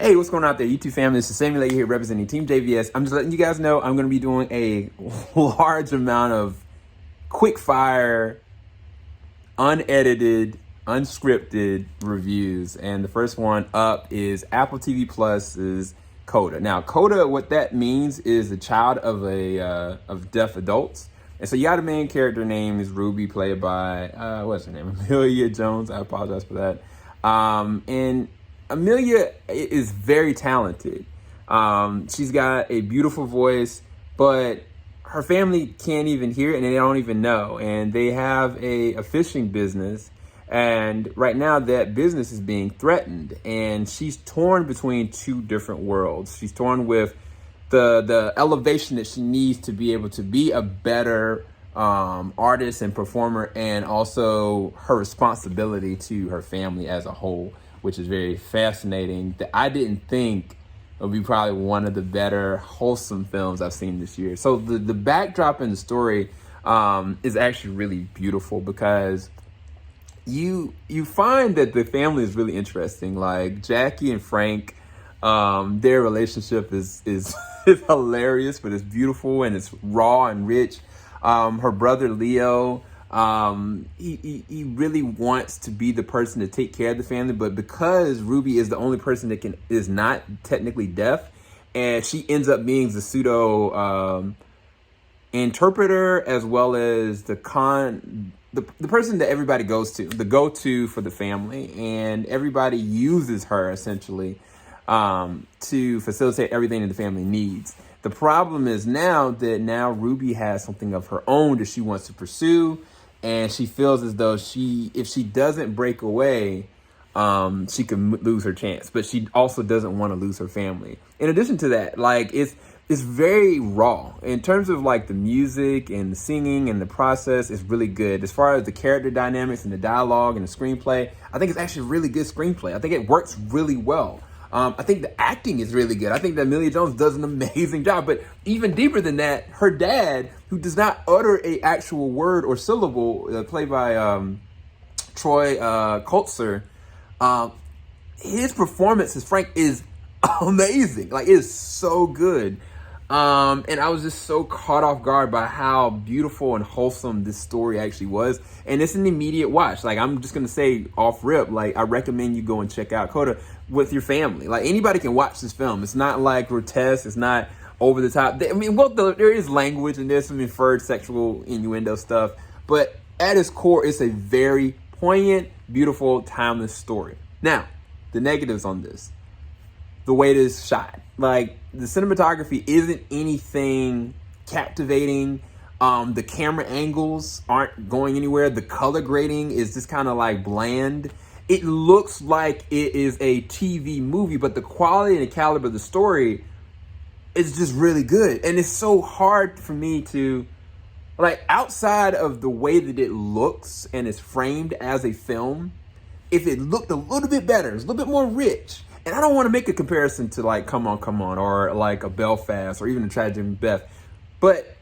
Hey, what's going on out there, YouTube family? This is Samuel here representing Team JVS. I'm just letting you guys know I'm going to be doing a large amount of quick fire, unedited, unscripted reviews. And the first one up is Apple TV Plus's CODA. Now, CODA, what that means is a child of of deaf adults. And so you got a main character named is Ruby, played by, what's her name? Emilia Jones. I apologize for that. And Emilia is very talented. She's got a beautiful voice, but her family can't even hear it and they don't even know. And they have a fishing business. And right now that business is being threatened. And she's torn between two different worlds. She's torn with the elevation that she needs to be able to be a better artist and performer, and also her responsibility to her family as a whole, which is very fascinating. That I didn't think it would be probably one of the better wholesome films I've seen this year. So the backdrop in the story is actually really beautiful, because you find that the family is really interesting. Like Jackie and Frank, their relationship is hilarious, but it's beautiful and it's raw and rich. Her brother Leo, he really wants to be the person to take care of the family, but because Ruby is the only person that is not technically deaf, and she ends up being the pseudo interpreter, as well as the person that everybody goes to, the go-to for the family, and everybody uses her essentially to facilitate everything that the family needs. The problem is now Ruby has something of her own that she wants to pursue, and she feels as though if she doesn't break away, she can lose her chance. But she also doesn't want to lose her family. In addition to that, like it's very raw in terms of like the music and the singing, and the process is really good. As far as the character dynamics and the dialogue and the screenplay, I think it's actually really good screenplay. I think it works really well. I think the acting is really good. I think that Emilia Jones does an amazing job. But even deeper than that, her dad, who does not utter an actual word or syllable, played by Troy Kotsur, his performance as Frank is amazing. Like, it is so good. And I was just so caught off guard by how beautiful and wholesome this story actually was. And it's an immediate watch. Like, I'm just going to say off rip, like, I recommend you go and check out CODA with your family. Like, anybody can watch this film. It's not like grotesque. It's not over the top. I mean, well, there is language and there's some inferred sexual innuendo stuff. But at its core, it's a very poignant, beautiful, timeless story. Now, the negatives on this. The way it is shot. Like, the cinematography isn't anything captivating. The camera angles aren't going anywhere. The color grading is just kind of like bland. It looks like it is a TV movie, but the quality and the caliber of the story is just really good. And it's so hard for me to, like, outside of the way that it looks and is framed as a film, if it looked a little bit better, it's a little bit more rich. And I don't want to make a comparison to like Come On, or like a Belfast, or even a Tragedy in Macbeth. But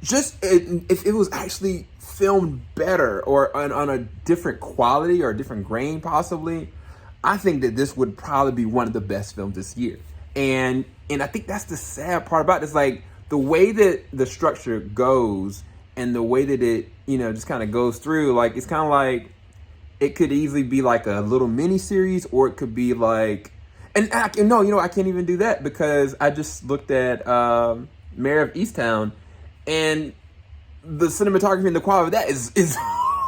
just if it was actually filmed better, or on a different quality or a different grain possibly, I think that this would probably be one of the best films this year. And I think that's the sad part about it. It's like the way that the structure goes and the way that it, just kind of goes through, like, it's kind of like, it could easily be like a little mini series, or it could be like, I can't even do that, because I just looked at Mayor of Easttown, and the cinematography and the quality of that is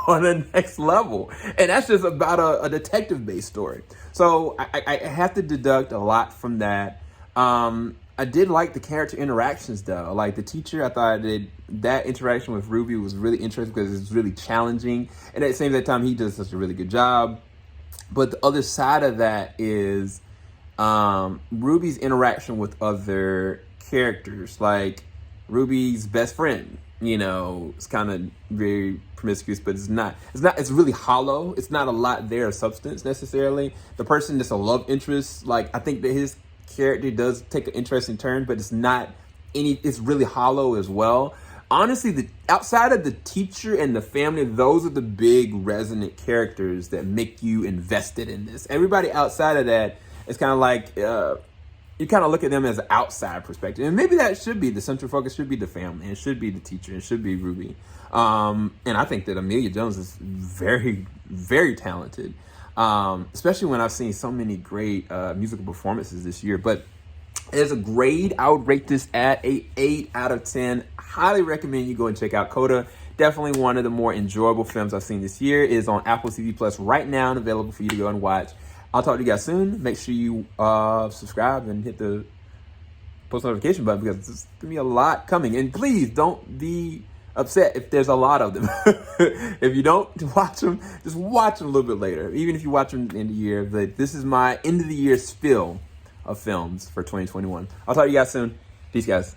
on the next level. And that's just about a detective-based story. So I have to deduct a lot from that. I did like the character interactions, though. Like the teacher, I thought that interaction with Ruby was really interesting, because it's really challenging. And at the same time, he does such a really good job. But the other side of that is Ruby's interaction with other characters. Like Ruby's best friend, it's kind of very promiscuous, but it's really hollow. It's not a lot there of substance necessarily. The person that's a love interest, like, I think that his character does take an interesting turn, but it's really hollow as well. Honestly, outside of the teacher and the family, those are the big resonant characters that make you invested in this. Everybody outside of that it's kind of like you kind of look at them as an outside perspective, and maybe that should be the central focus. Should be the family, it should be the teacher, it should be Ruby. And I think that Emilia Jones is very, very talented, especially when I've seen so many great musical performances this year. But as a grade, I would rate this at a 8 out of 10. Highly recommend you go and check out CODA. Definitely one of the more enjoyable films I've seen this year. It is on Apple TV Plus right now and available for you to go and watch. I'll talk to you guys soon. Make sure you subscribe and hit the post notification button, because there's going to be a lot coming. And please don't be upset if there's a lot of them. If you don't watch them, just watch them a little bit later. Even if you watch them at the end of the year. But this is my end of the year spill of films for 2021. I'll talk to you guys soon. Peace, guys.